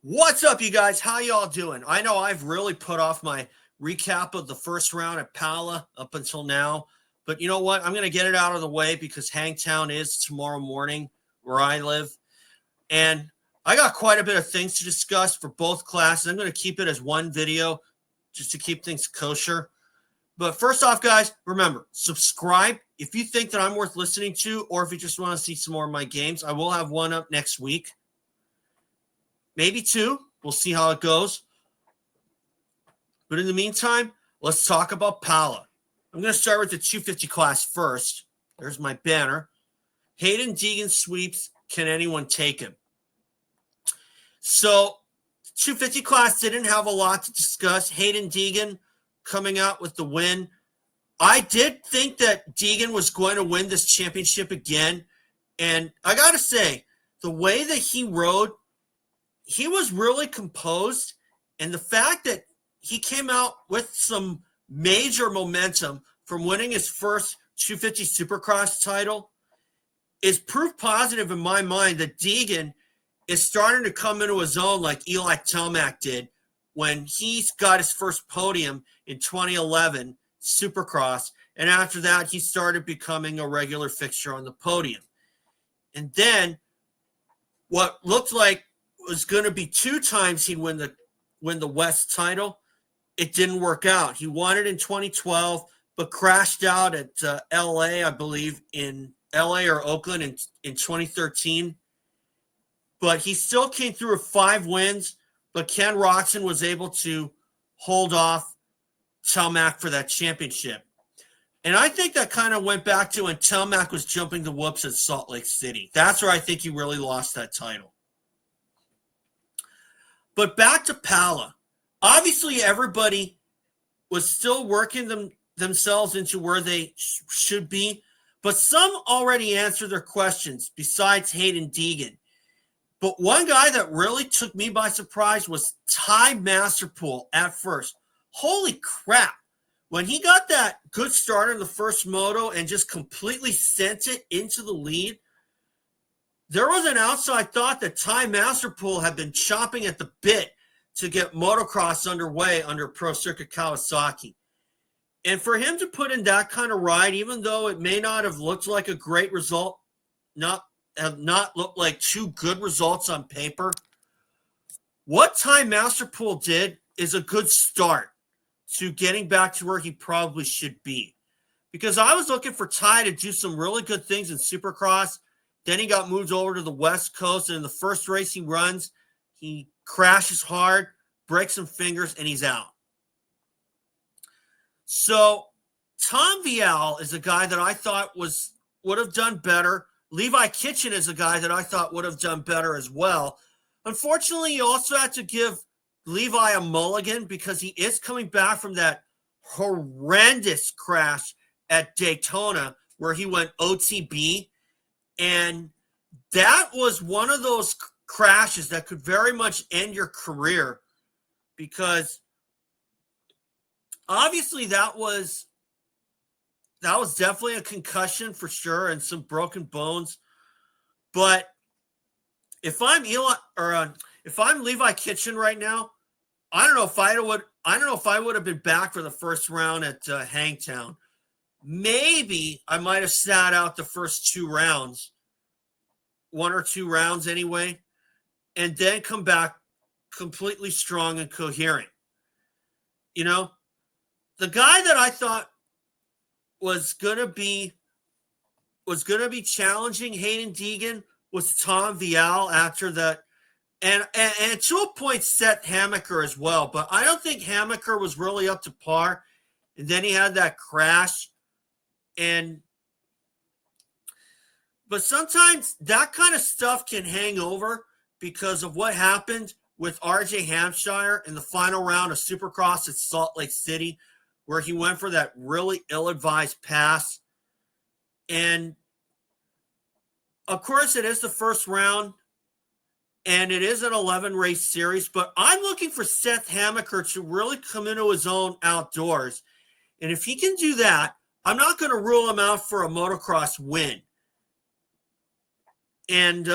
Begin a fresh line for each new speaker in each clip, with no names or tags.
What's up, you guys? How y'all doing? I know I've really put off my recap of the first round at Pala up until now, but you know what? I'm going to get it out of the way because Hangtown is tomorrow morning where I live, and I got quite a bit of things to discuss for both classes. I'm going to keep it as one video just to keep things kosher. But first off, guys, remember, subscribe if you think that I'm worth listening to, or if you just want to see some more of my games. I will have one up next week. Maybe two. We'll see how it goes. But in the meantime, let's talk about Pala. I'm going to start with the 250 class first. There's my banner. Haiden Deegan sweeps. Can anyone take him? So, 250 class didn't have a lot to discuss. Haiden Deegan coming out with the win. I did think that Deegan was going to win this championship again. And I got to say, the way that he rode, he was really composed, and the fact that he came out with some major momentum from winning his first 250 Supercross title is proof positive in my mind that Deegan is starting to come into his own like Eli Tomac did when he's got his first podium in 2011 Supercross, and after that he started becoming a regular fixture on the podium. And then what looked like was going to be two times he'd win the West title. It didn't work out. He won it in 2012, but crashed out at LA, I believe, in LA or Oakland in 2013. But he still came through with 5 wins, but Ken Roczen was able to hold off Tomac for that championship. And I think that kind of went back to when Tomac was jumping the whoops at Salt Lake City. That's where I think he really lost that title. But back to Pala. Obviously, everybody was still working themselves into where they should be, but some already answered their questions besides Haiden Deegan. But one guy that really took me by surprise was Ty Masterpool at first. Holy crap. When he got that good start in the first moto and just completely sent it into the lead, there was an outside thought that Ty Masterpool had been chomping at the bit to get motocross underway under Pro Circuit Kawasaki. And for him to put in that kind of ride, even though it may not have looked like a great result, have not looked like 2 good results on paper, what Ty Masterpool did is a good start to getting back to where he probably should be. Because I was looking for Ty to do some really good things in Supercross. Then he got moved over to the West Coast, and in the first race he runs, he crashes hard, breaks some fingers, and he's out. So Tom Vial is a guy that I thought would have done better. Levi Kitchen is a guy that I thought would have done better as well. Unfortunately, you also had to give Levi a mulligan because he is coming back from that horrendous crash at Daytona where he went OTB. And that was one of those crashes that could very much end your career because obviously that was definitely a concussion for sure and some broken bones. But if I'm if I'm Levi Kitchen right now, I don't know if I would have been back for the first round at Hangtown. Maybe I might have sat out the first 2 rounds, 1 or 2 rounds anyway, and then come back completely strong and coherent. You know, the guy that I thought was gonna be challenging Haiden Deegan was Tom Vial after that, and to a point Seth Hamaker as well. But I don't think Hamaker was really up to par. And then he had that crash. But sometimes that kind of stuff can hang over because of what happened with RJ Hampshire in the final round of Supercross at Salt Lake City, where he went for that really ill-advised pass. And of course, it is the first round, and it is an 11-race series, but I'm looking for Seth Hamaker to really come into his own outdoors. And if he can do that, I'm not going to rule him out for a motocross win. And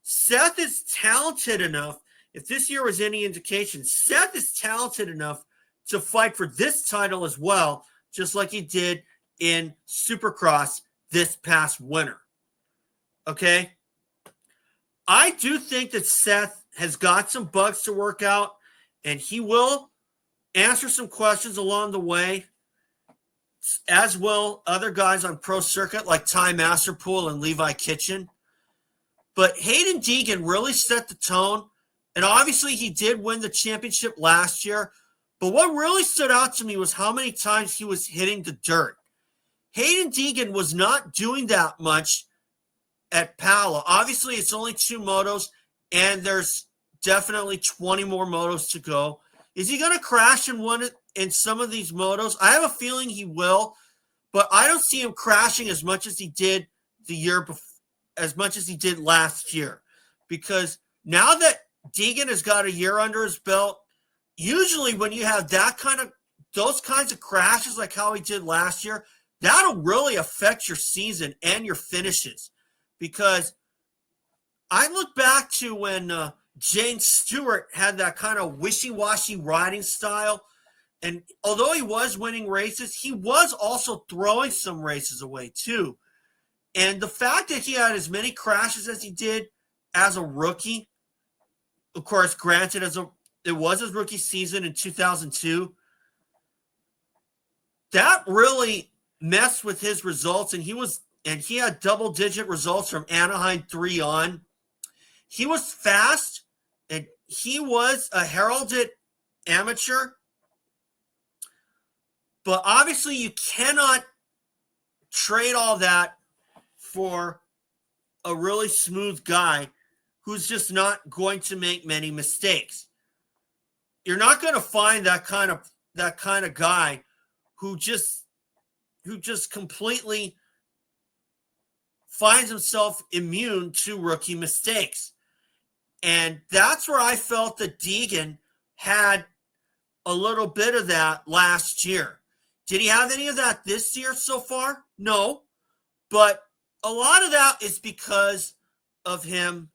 Seth is talented enough if this year was any indication, Seth is talented enough to fight for this title as well, just like he did in Supercross this past winter. Okay? I do think that Seth has got some bugs to work out, and he will answer some questions along the way, as will other guys on Pro Circuit like Ty Masterpool and Levi Kitchen. But Haiden Deegan really set the tone, and obviously he did win the championship last year. But what really stood out to me was how many times he was hitting the dirt. Haiden Deegan was not doing that much at Pala. Obviously, it's only 2 motos, and there's definitely 20 more motos to go. Is he going to crash in some of these motos? I have a feeling he will, but I don't see him crashing as much as he did the year before, as much as he did last year. Because now that Deegan has got a year under his belt, usually when you have those kinds of crashes like how he did last year, that'll really affect your season and your finishes. Because I look back to when James Stewart had that kind of wishy-washy riding style. And although he was winning races, he was also throwing some races away too. And the fact that he had as many crashes as he did as a rookie, of course, granted, it was his rookie season in 2002, that really messed with his results. And he had double-digit results from Anaheim 3 on. He was fast, and he was a heralded amateur. But obviously, you cannot trade all that for a really smooth guy who's just not going to make many mistakes. You're not going to find that kind of guy who just completely finds himself immune to rookie mistakes. And that's where I felt that Deegan had a little bit of that last year. Did he have any of that this year so far? No. But a lot of that is because of him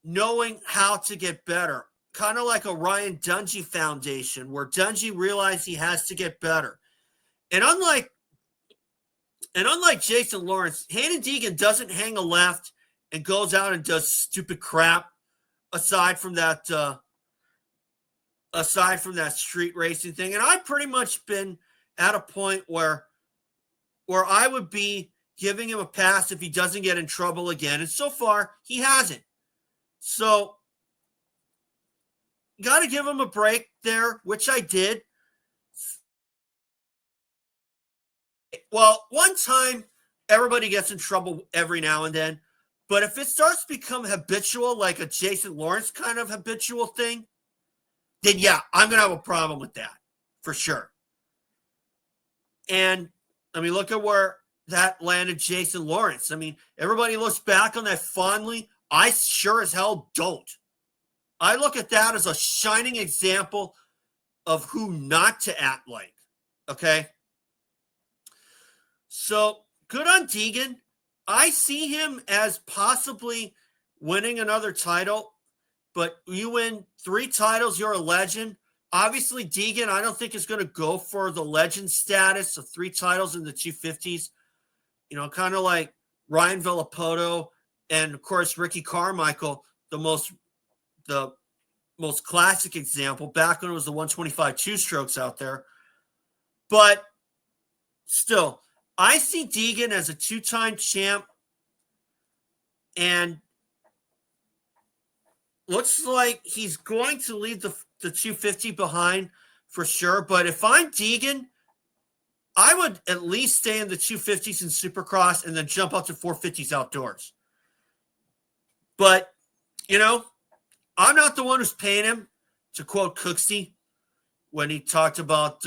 knowing how to get better. Kind of like a Ryan Dungey foundation, where Dungey realized he has to get better. And unlike Jason Lawrence, Haiden Deegan doesn't hang a left and goes out and does stupid crap aside from that street racing thing. And I've pretty much been at a point where I would be giving him a pass if he doesn't get in trouble again. And so far, he hasn't. So, got to give him a break there, which I did. Well, one time, everybody gets in trouble every now and then. But if it starts to become habitual, like a Jason Lawrence kind of habitual thing, then yeah, I'm going to have a problem with that, for sure. And, I mean, look at where that landed Jason Lawrence. I mean, everybody looks back on that fondly. I sure as hell don't. I look at that as a shining example of who not to act like. Okay? So, good on Deegan. I see him as possibly winning another title, but you win 3 titles, you're a legend. Obviously, Deegan, I don't think is going to go for the legend status of 3 titles in the 250s. You know, kind of like Ryan Villapoto and, of course, Ricky Carmichael, the most classic example back when it was the 125 two-strokes out there. But still, I see Deegan as a 2-time champ, and looks like he's going to leave the 250 behind for sure. But if I'm Deegan, I would at least stay in the 250s in Supercross and then jump up to 450s outdoors. But, you know, I'm not the one who's paying him, to quote Cooksey when he talked about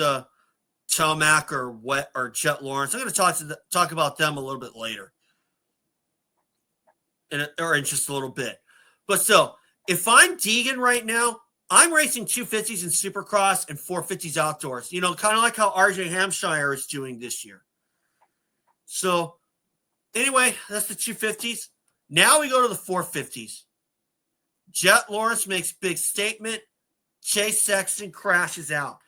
Tomac or Jett Lawrence. I'm going to talk about them a little bit later, or in just a little bit. But still, if I'm Deegan right now, I'm racing 250s in Supercross and 450s outdoors. You know, kind of like how RJ Hampshire is doing this year. So, anyway, that's the 250s. Now we go to the 450s. Jett Lawrence makes big statement. Chase Sexton crashes out.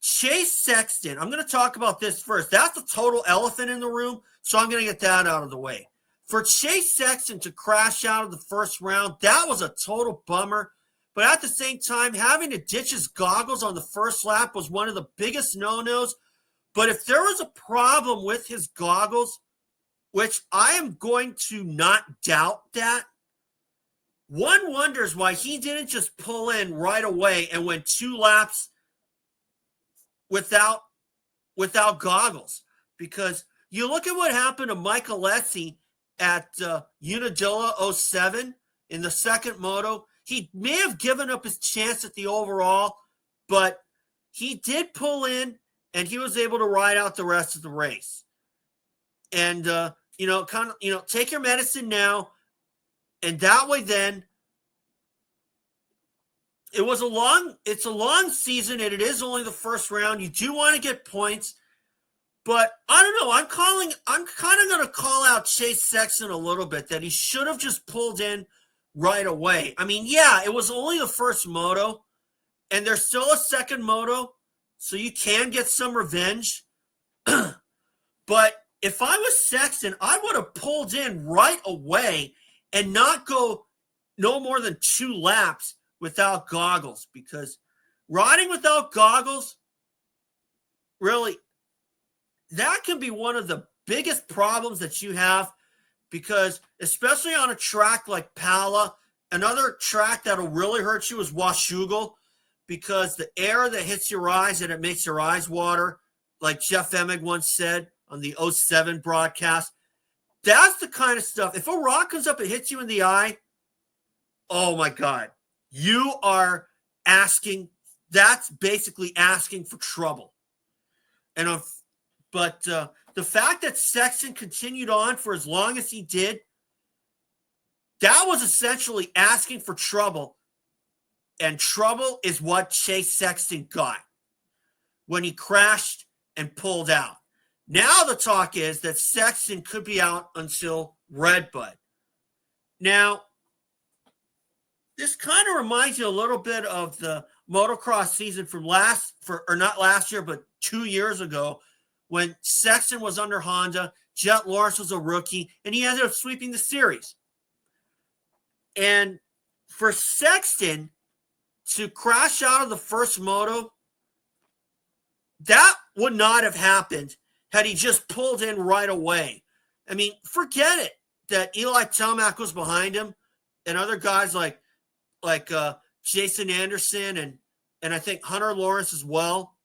Chase Sexton, I'm going to talk about this first. That's the total elephant in the room, so I'm going to get that out of the way. For Chase Sexton to crash out of the first round, that was a total bummer. But at the same time, having to ditch his goggles on the first lap was one of the biggest no-nos. But if there was a problem with his goggles, which I am going to not doubt that, one wonders why he didn't just pull in right away and went 2 laps without goggles. Because you look at what happened to Mike Alessi at Unadilla 07 in the second moto. He may have given up his chance at the overall, but he did pull in and he was able to ride out the rest of the race. And, take your medicine now. And that way then, it's a long season, and it is only the first round. You do want to get points, but I don't know. I'm kind of going to call out Chase Sexton a little bit, that he should have just pulled in right away. I mean, yeah, it was only the first moto, and there's still a second moto, so you can get some revenge. But if I was Sexton, I would have pulled in right away and not go no more than 2 laps without goggles, because riding without goggles, really, that can be one of the biggest problems that you have, because especially on a track like Pala, another track that'll really hurt you is Washougal, because the air that hits your eyes and it makes your eyes water, like Jeff Emig once said on the 07 broadcast. That's the kind of stuff. If a rock comes up and hits you in the eye, oh my God, you are asking, that's basically asking for trouble. And but the fact that Sexton continued on for as long as he did, that was essentially asking for trouble. And trouble is what Chase Sexton got when he crashed and pulled out. Now the talk is that Sexton could be out until Red Bud. Now, this kind of reminds you a little bit of the motocross season from not last year, but 2 years ago, when Sexton was under Honda, Jett Lawrence was a rookie, and he ended up sweeping the series. And for Sexton to crash out of the first moto, that would not have happened had he just pulled in right away. I mean, forget it that Eli Tomac was behind him and other guys like Jason Anderson and I think Hunter Lawrence as well.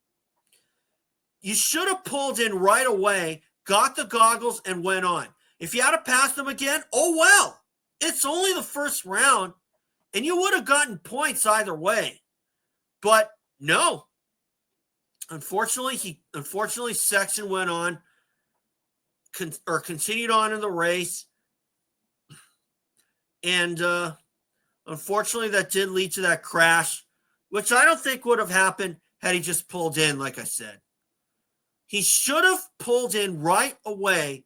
You should have pulled in right away, got the goggles, and went on. If you had to pass them again, oh well. It's only the first round, and you would have gotten points either way. But no. Unfortunately, Sexton went on continued on in the race. And unfortunately, that did lead to that crash, which I don't think would have happened had he just pulled in, like I said. He should have pulled in right away,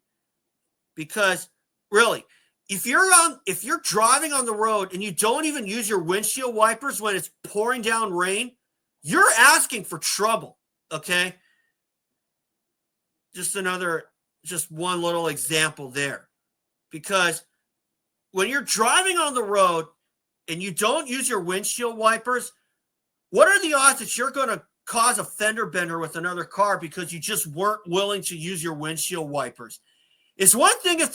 because really, if you're driving on the road and you don't even use your windshield wipers when it's pouring down rain, you're asking for trouble, okay? Just one little example there. Because when you're driving on the road and you don't use your windshield wipers, what are the odds that you're going to cause a fender bender with another car because you just weren't willing to use your windshield wipers? It's one thing if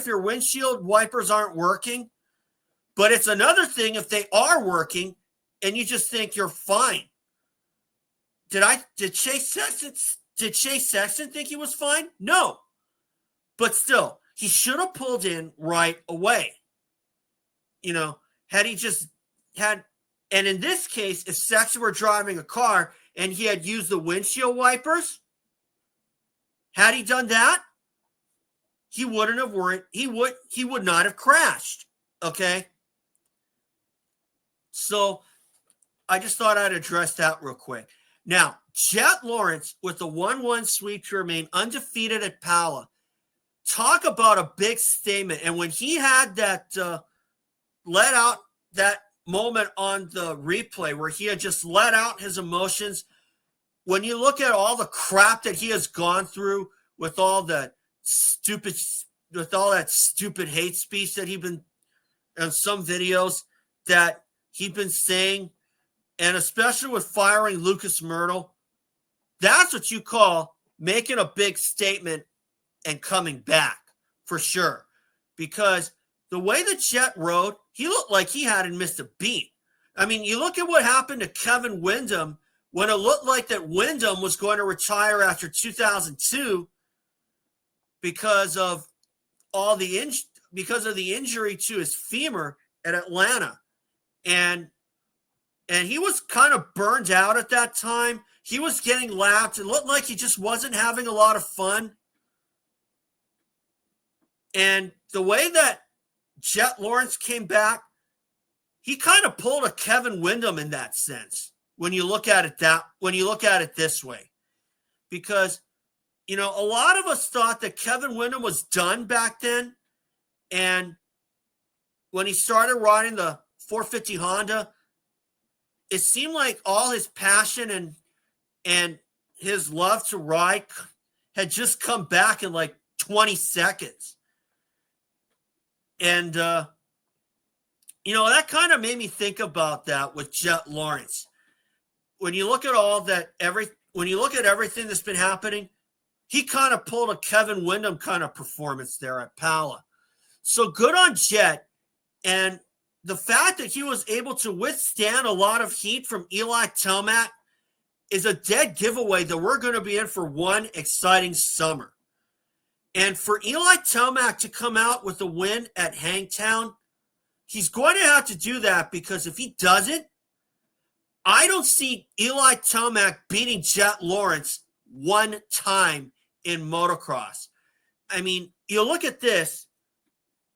your windshield wipers aren't working, but it's another thing if they are working and you just think you're fine. Did Chase Sexton think he was fine? No. But still, he should have pulled in right away. Had he just had, and in this case, if Sexton were driving a car and he had used the windshield wipers, had he done that, he wouldn't have worried. He would not have crashed. Okay. So I just thought I'd address that real quick. Now, Jett Lawrence with the 1-1 sweep to remain undefeated at Pala. Talk about a big statement. And when he had that let out that moment on the replay where he had just let out his emotions. When you look at all the crap that he has gone through with all that stupid hate speech that he's been in some videos that he's been saying, and especially with firing Lucas Myrtle, that's what you call making a big statement and coming back for sure. Because the way that Jett rode, he looked like he hadn't missed a beat. I mean, you look at what happened to Kevin Windham when it looked like that Windham was going to retire after 2002 because of the injury to his femur at Atlanta. And he was kind of burned out at that time. He was getting lapped. It looked like he just wasn't having a lot of fun. And the way that Jett Lawrence came back, he kind of pulled a Kevin Windham in that sense. When you look at it this way, because, you know, a lot of us thought that Kevin Windham was done back then. And when he started riding the 450 Honda, it seemed like all his passion and his love to ride had just come back in like 20 seconds. And, you know, that kind of made me think about that with Jett Lawrence. When you look at everything that's been happening, he kind of pulled a Kevin Windham kind of performance there at Pala. So good on Jett. And the fact that he was able to withstand a lot of heat from Eli Tomac is a dead giveaway that we're going to be in for one exciting summer. And for Eli Tomac to come out with a win at Hangtown, he's going to have to do that, because if he doesn't, I don't see Eli Tomac beating Jett Lawrence one time in motocross. I mean, you look at this.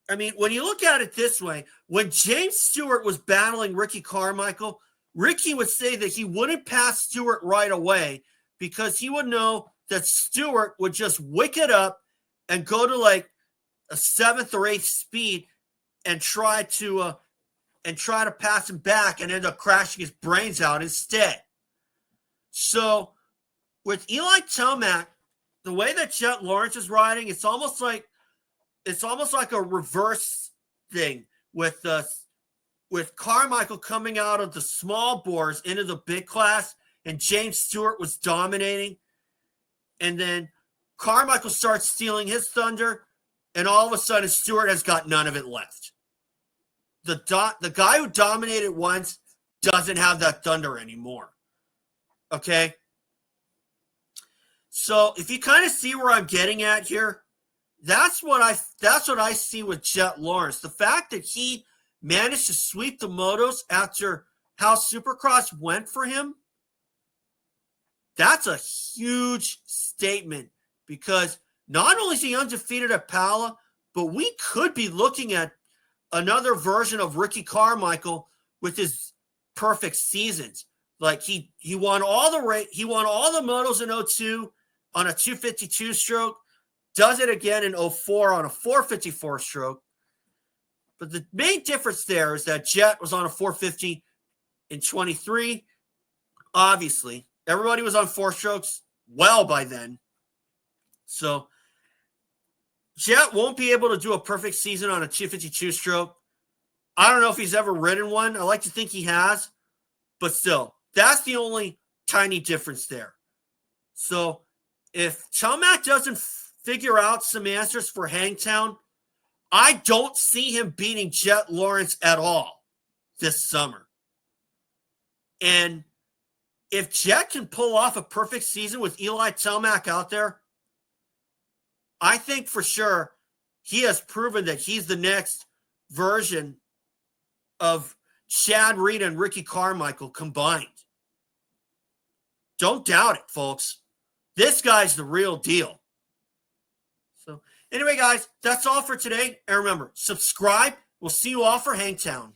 I mean, when you look at it this way, when James Stewart was battling Ricky Carmichael, Ricky would say that he wouldn't pass Stewart right away because he would know that Stewart would just wick it up and go to like a 7th or 8th speed and try to pass him back and end up crashing his brains out instead. So with Eli Tomac, the way that Jett Lawrence is riding, it's almost like a reverse thing with Carmichael coming out of the small bores into the big class, and James Stewart was dominating, and then Carmichael starts stealing his thunder, and all of a sudden Stewart has got none of it left. The guy who dominated once doesn't have that thunder anymore. Okay? So if you kind of see where I'm getting at here, that's what I see with Jett Lawrence. The fact that he managed to sweep the motos after how Supercross went for him, that's a huge statement, because not only is he undefeated at Pala, but we could be looking at another version of Ricky Carmichael with his perfect seasons. Like he won all the motos in 02 on a 252 stroke, does it again in 04 on a 454 stroke. But the main difference there is that Jett was on a 450 in 23. Obviously, everybody was on 4 strokes well by then. So Jett won't be able to do a perfect season on a 252 stroke. I don't know if he's ever ridden one. I like to think he has, but still, that's the only tiny difference there. So if Tomac doesn't figure out some answers for Hangtown, I don't see him beating Jett Lawrence at all this summer. And if Jett can pull off a perfect season with Eli Tomac out there, I think for sure he has proven that he's the next version of Chad Reed and Ricky Carmichael combined. Don't doubt it, folks. This guy's the real deal. So anyway, guys, that's all for today. And remember, subscribe. We'll see you all for Hangtown.